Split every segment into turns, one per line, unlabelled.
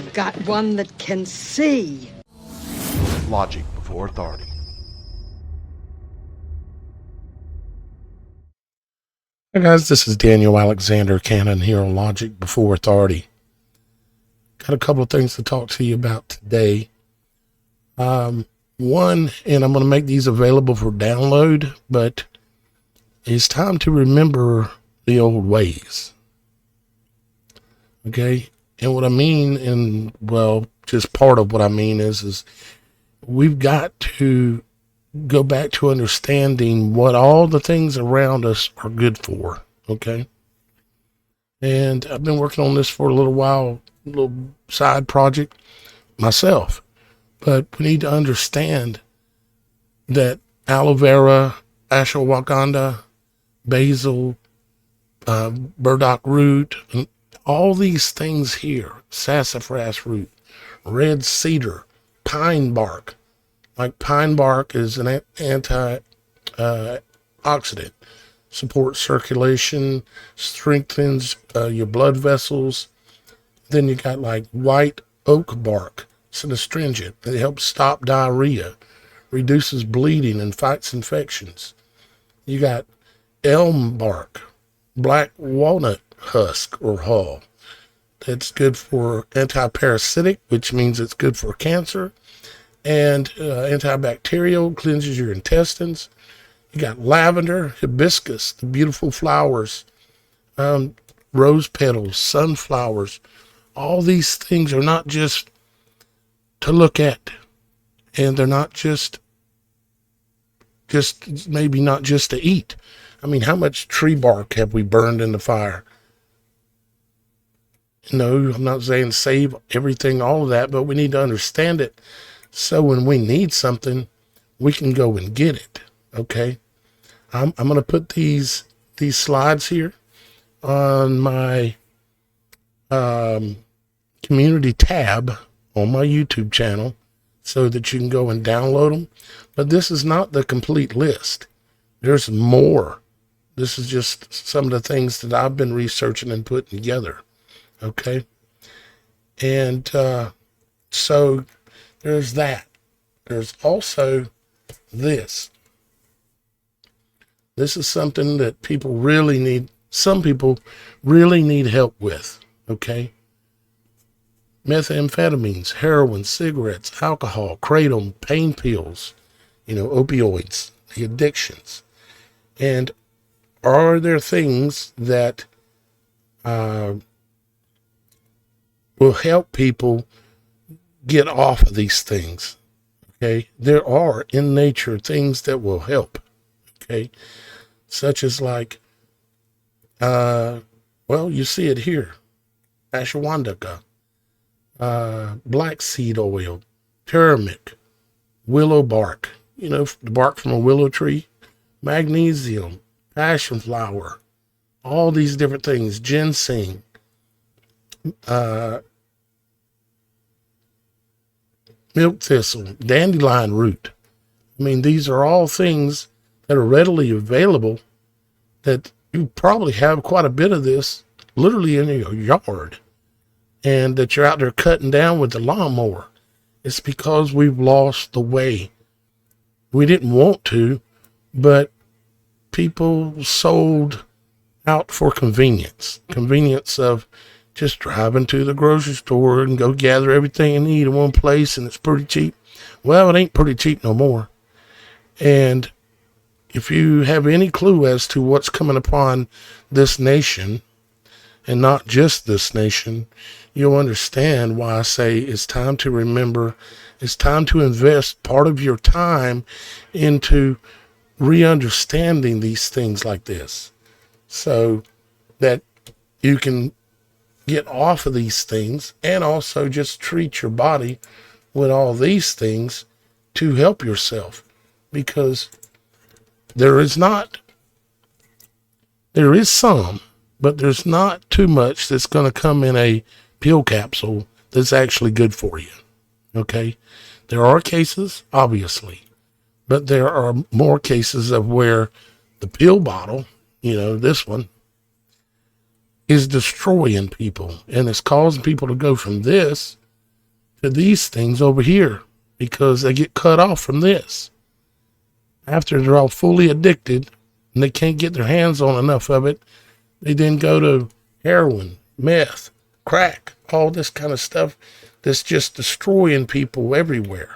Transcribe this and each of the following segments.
I've got one that can see.
Logic before authority.
Hi guys, this is Daniel Alexander Cannon here on Logic Before Authority. Got a couple of things to talk to you about today. One, and I'm going to make these available for download, but it's time to remember the old ways. Okay? And what I mean, and well, just part of what I mean is we've got to go back to understanding what all the things around us are good for. Okay? And I've been working on this for a little while, a little side project myself. But we need to understand that aloe vera, ashwagandha, basil, burdock root, and all these things here, sassafras root, red cedar, pine bark. Like pine bark is an antioxidant, supports circulation, strengthens your blood vessels. Then you got like white oak bark. It's an astringent. It helps stop diarrhea, reduces bleeding, and fights infections. You got elm bark, black walnut husk or hull. It's good for anti-parasitic, which means it's good for cancer, and antibacterial, cleanses your intestines. You got lavender, hibiscus, the beautiful flowers, rose petals, sunflowers. All these things are not just to look at, and they're not just maybe not just to eat. I mean, how much tree bark have we burned in the fire? No, I'm not saying save everything, all of that, but we need to understand it so when we need something, we can go and get it. Okay, I'm going to put these slides here on my community tab on my YouTube channel so that you can go and download them. But this is not the complete list. There's more. This is just some of the things that I've been researching and putting together. Okay. And so there's that. There's also this. This is something that people really need. Some people really need help with. Okay. Methamphetamines, heroin, cigarettes, alcohol, kratom, pain pills, opioids, the addictions. And are there things that will help people get off of these things? Okay. There are in nature things that will help. Okay. Such as like, you see it here. Ashwagandha. Black seed oil, turmeric, willow bark, the bark from a willow tree, magnesium, passion flower, all these different things, ginseng, milk thistle, dandelion root. I mean, these are all things that are readily available that you probably have quite a bit of this literally in your yard. And that you're out there cutting down with the lawnmower. It's because we've lost the way. We didn't want to, but people sold out for convenience. Convenience of just driving to the grocery store and go gather everything you need in one place, and it's pretty cheap. Well, it ain't pretty cheap no more. And if you have any clue as to what's coming upon this nation, and not just this nation, you'll understand why I say it's time to remember, it's time to invest part of your time into re-understanding these things like this so that you can get off of these things and also just treat your body with all these things to help yourself, because there is some, but there's not too much that's going to come in a pill capsule that's actually good for you. Okay. There are cases, obviously, but there are more cases of where the pill bottle, this one, is destroying people, and it's causing people to go from this to these things over here because they get cut off from this. After they're all fully addicted and they can't get their hands on enough of it, they then go to heroin, meth, crack, all this kind of stuff that's just destroying people everywhere.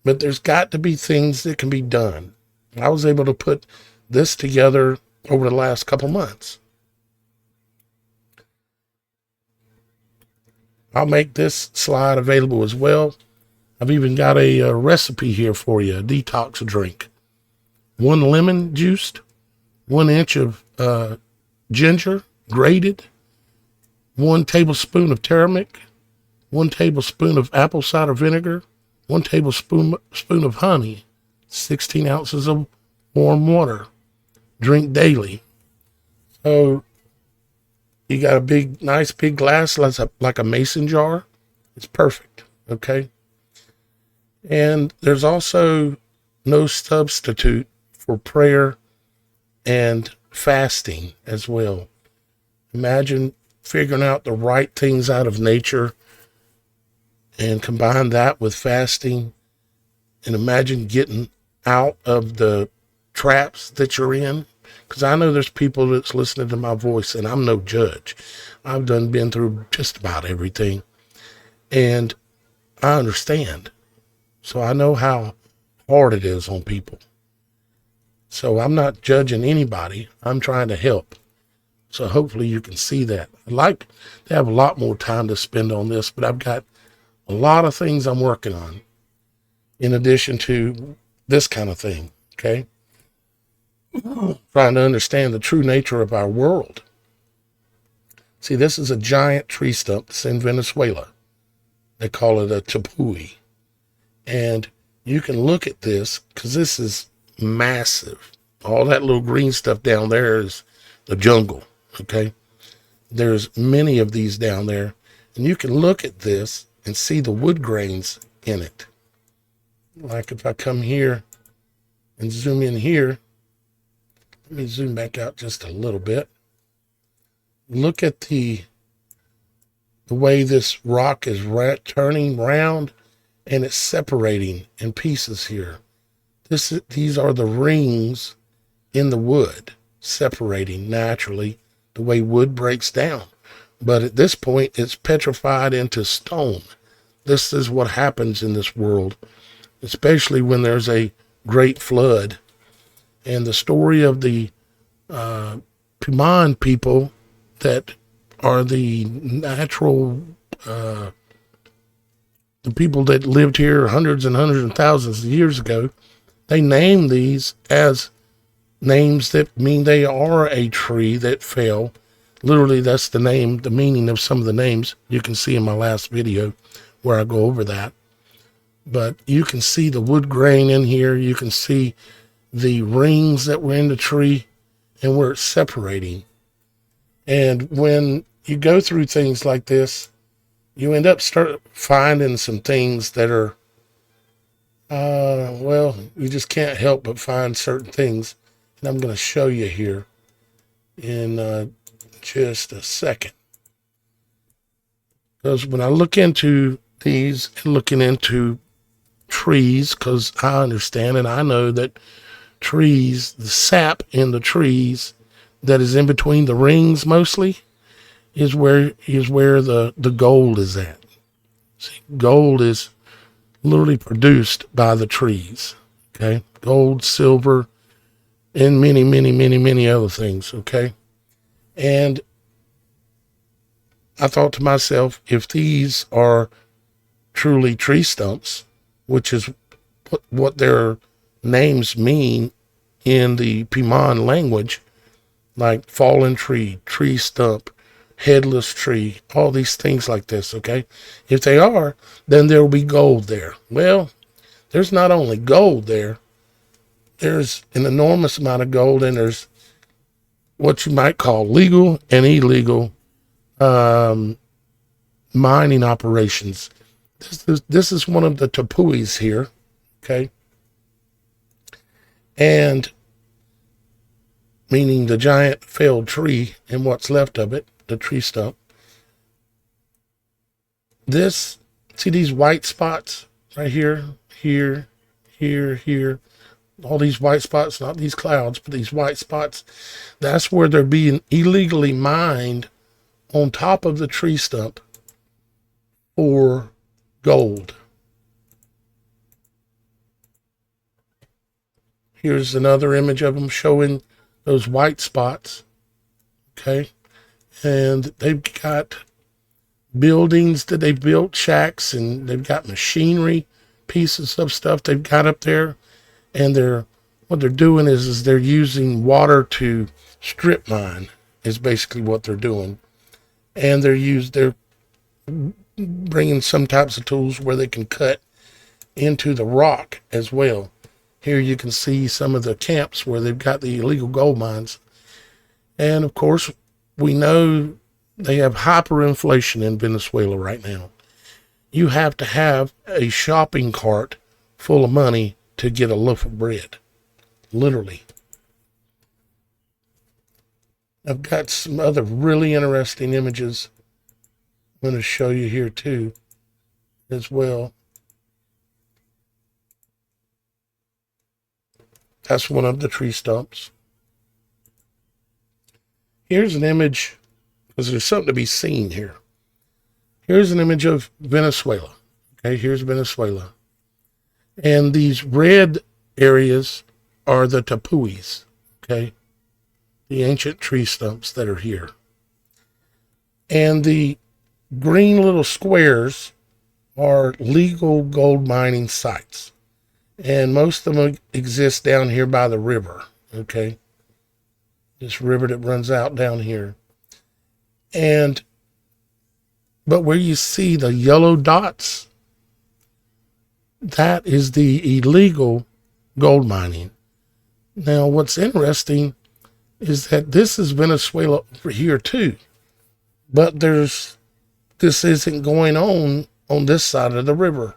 But there's got to be things that can be done. I was able to put this together over the last couple months. I'll make this slide available as well. I've even got a recipe here for you, a detox drink. 1 lemon juiced, 1 inch of ginger grated, 1 tablespoon of turmeric, 1 tablespoon of apple cider vinegar, 1 tablespoon of honey, 16 ounces of warm water. Drink daily. So you got a nice big glass like a mason jar. It's perfect. Okay. And there's also no substitute for prayer and fasting as well. Imagine figuring out the right things out of nature and combine that with fasting, and imagine getting out of the traps that you're in. Because I know there's people that's listening to my voice, and I'm no judge. I've been through just about everything, and I understand. So I know how hard it is on people. So I'm not judging anybody. I'm trying to help. So hopefully you can see that. I'd like to have a lot more time to spend on this, but I've got a lot of things I'm working on in addition to this kind of thing, okay? Trying to understand the true nature of our world. See, this is a giant tree stump that's in Venezuela. They call it a tepui. And you can look at this because this is massive. All that little green stuff down there is the jungle, okay? There's many of these down there. And you can look at this and see the wood grains in it. Like if I come here and zoom in here, let me zoom back out just a little bit. Look at the way this rock is turning round and it's separating in pieces here. These are the rings in the wood separating naturally the way wood breaks down. But at this point, it's petrified into stone. This is what happens in this world, especially when there's a great flood. And the story of the Piman people that are the natural, the people that lived here hundreds and hundreds and thousands of years ago, they named these as names that mean they are a tree that fell. Literally, that's the name, the meaning of some of the names you can see in my last video where I go over that. But you can see the wood grain in here. You can see the rings that were in the tree and where it's separating. And when you go through things like this, you end up finding some things that are, well, you just can't help but find certain things. And I'm going to show you here in just a second. Because when I look into these and looking into trees, because I understand and I know that trees, the sap in the trees that is in between the rings mostly is where the gold is at. See, gold is literally produced by the trees. Okay, gold, silver, and many, many, many, many other things. Okay, and I thought to myself, if these are truly tree stumps, which is what their names mean in the Piman language, like fallen tree, tree stump, headless tree, all these things like this, okay? If they are, then there will be gold there. Well, there's not only gold there, there's an enormous amount of gold, and there's what you might call legal and illegal mining operations. This is one of the tepuis here, okay? And meaning the giant felled tree and what's left of it, the tree stump. See these white spots right here, here, here, all these white spots, not these clouds, but these white spots. That's where they're being illegally mined on top of the tree stump for gold. Here's another image of them showing those white spots. Okay. And they've got buildings that they've built, shacks, and they've got machinery, pieces of stuff they've got up there. And what they're doing is they're using water to strip mine is basically what they're doing. And they're bringing some types of tools where they can cut into the rock as well. Here you can see some of the camps where they've got the illegal gold mines. And of course, we know they have hyperinflation in Venezuela right now. You have to have a shopping cart full of money to get a loaf of bread. Literally. I've got some other really interesting images I'm going to show you here too as well. That's one of the tree stumps. Here's an image, because there's something to be seen here. Here's an image of Venezuela. Okay, here's Venezuela. And these red areas are the tapuis, okay? The ancient tree stumps that are here. And the green little squares are legal gold mining sites. And most of them exist down here by the river, okay? This river that runs out down here. But where you see the yellow dots, that is the illegal gold mining. Now, what's interesting is that this is Venezuela over here too. But this isn't going on this side of the river.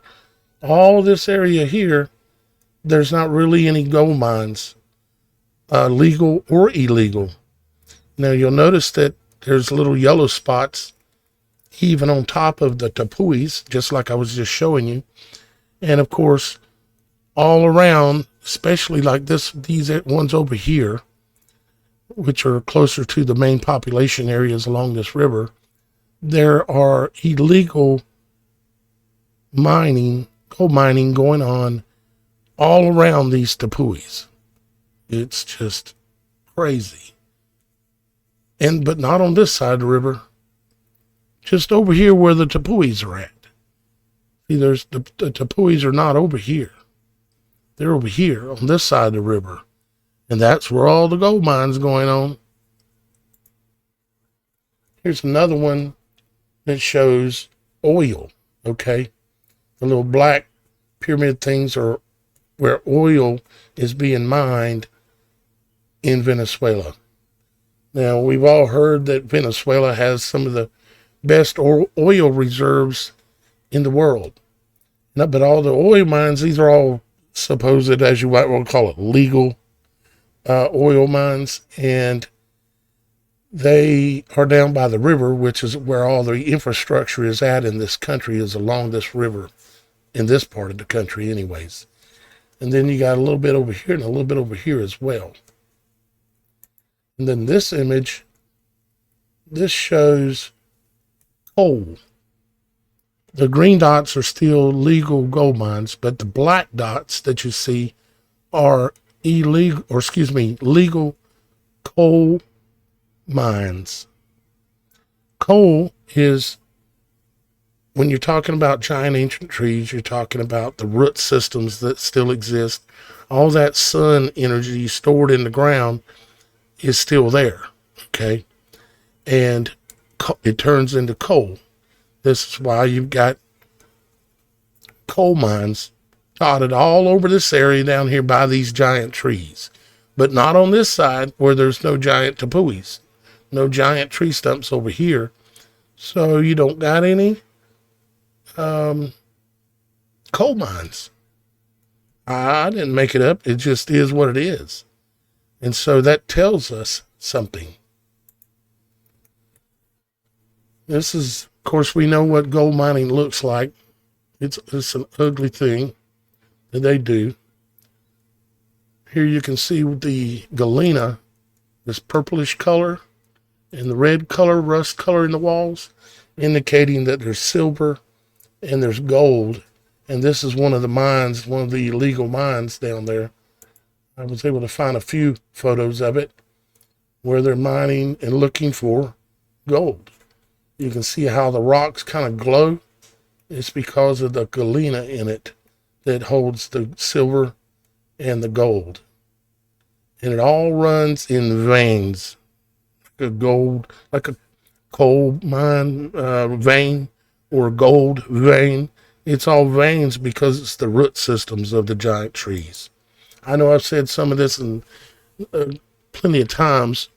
All this area here, there's not really any gold mines, legal or illegal. Now you'll notice that there's little yellow spots even on top of the tapuis, just like I was just showing you. And of course, all around, especially like these ones over here, which are closer to the main population areas along this river, there are illegal gold mining going on all around these tapuis. It's just crazy. But not on this side of the river. Just over here where the tapuis are at. See, the tapuis are not over here. They're over here on this side of the river. And that's where all the gold mines going on. Here's another one that shows oil, okay? The little black pyramid things are where oil is being mined in Venezuela. Now, we've all heard that Venezuela has some of the best oil reserves in the world. But all the oil mines, these are all supposed, as you might want to call it, legal oil mines. And they are down by the river, which is where all the infrastructure is at in this country, is along this river, in this part of the country anyways. And then you got a little bit over here and a little bit over here as well. And then this image, this shows coal. The green dots are still legal gold mines, but the black dots that you see are legal coal mines. Coal is, when you're talking about giant ancient trees, you're talking about the root systems that still exist. All that sun energy stored in the ground is still there, okay? And it turns into coal. This is why you've got coal mines dotted all over this area down here by these giant trees. But not on this side where there's no giant tapuis, no giant tree stumps over here. So you don't got any coal mines. I didn't make it up. It just is what it is. And so that tells us something. This is Of course, we know what gold mining looks like. It's an ugly thing that they do. Here you can see the galena, this purplish color and the red color, rust color in the walls, indicating that there's silver and there's gold. And this is one of the mines, one of the illegal mines down there. I was able to find a few photos of it where they're mining and looking for gold. You can see how the rocks kind of glow. It's because of the galena in it that holds the silver and the gold. And it all runs in veins, like a coal mine vein or a gold vein. It's all veins because it's the root systems of the giant trees. I know I've said some of this in plenty of times,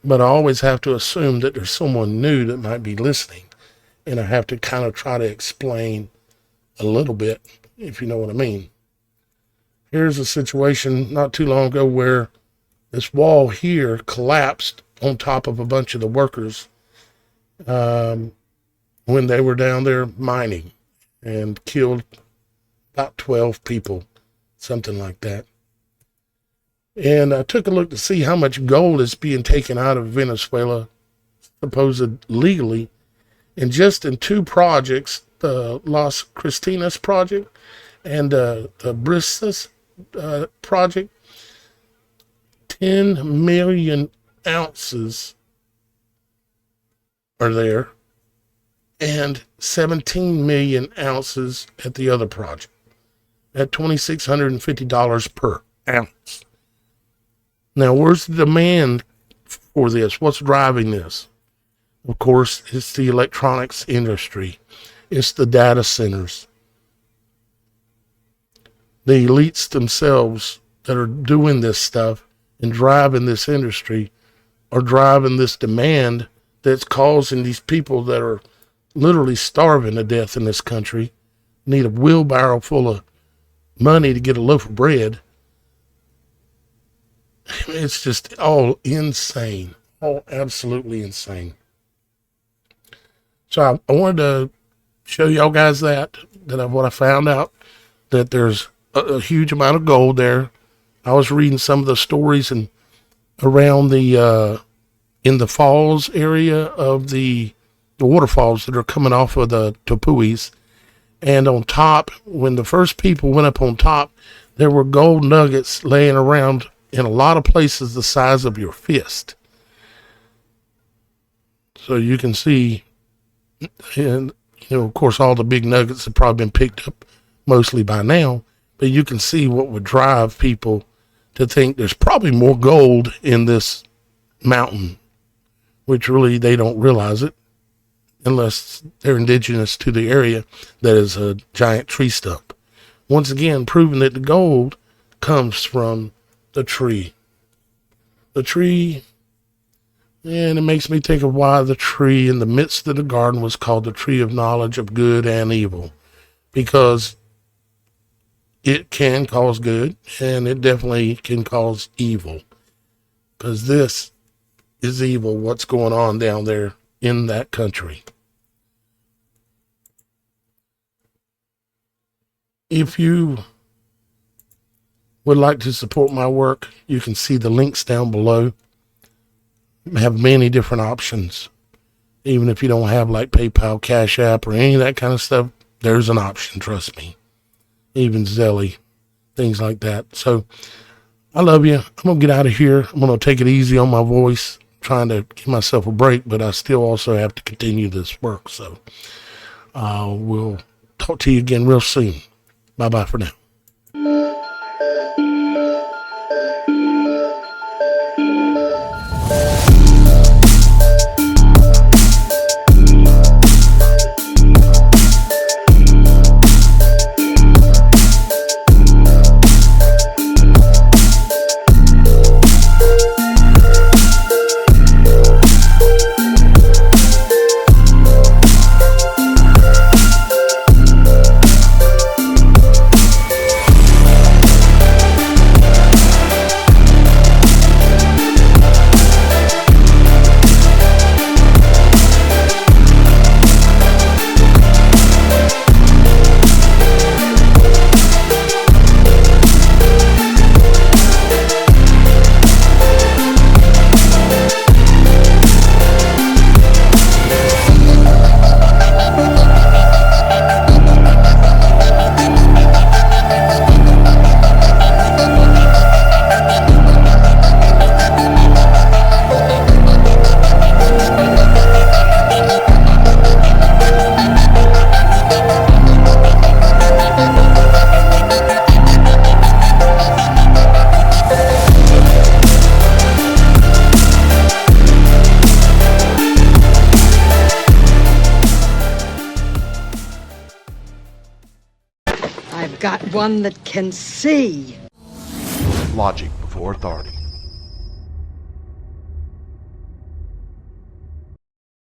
but I always have to assume that there's someone new that might be listening. And I have to kind of try to explain a little bit, if you know what I mean. Here's a situation not too long ago where this wall here collapsed on top of a bunch of the workers when they were down there mining and killed about 12 people, something like that. And I took a look to see how much gold is being taken out of Venezuela, supposed legally. And just in two projects, the Las Cristinas project and the Brisas project, 10 million ounces are there, and 17 million ounces at the other project, at $2,650 per ounce. Now, where's the demand for this? What's driving this? Of course, it's the electronics industry. It's the data centers. The elites themselves that are doing this stuff and driving this industry are driving this demand that's causing these people that are literally starving to death in this country, need a wheelbarrow full of money to get a loaf of bread. It's just all insane, all absolutely insane. So I wanted to show y'all guys that what I found out, that there's a huge amount of gold there. I was reading some of the stories and around the in the falls area of the waterfalls that are coming off of the Topuis. And on top, when the first people went up on top, there were gold nuggets laying around in a lot of places the size of your fist. So you can see, and of course, all the big nuggets have probably been picked up mostly by now, but you can see what would drive people to think there's probably more gold in this mountain, which really they don't realize it unless they're indigenous to the area that is a giant tree stump. Once again, proving that the gold comes from the tree. The tree, and it makes me think of why the tree in the midst of the garden was called the tree of knowledge of good and evil, because it can cause good and it definitely can cause evil, because this is evil, what's going on down there in that country. If you would like to support my work, you can see the links down below. I have many different options. Even if you don't have like PayPal, Cash App, or any of that kind of stuff, there's an option, trust me. Even Zelly, things like that. So I love you. I'm going to get out of here. I'm going to take it easy on my voice, trying to give myself a break, but I still also have to continue this work. So we'll talk to you again real soon. Bye-bye for now.
one that can see.
Logic before authority.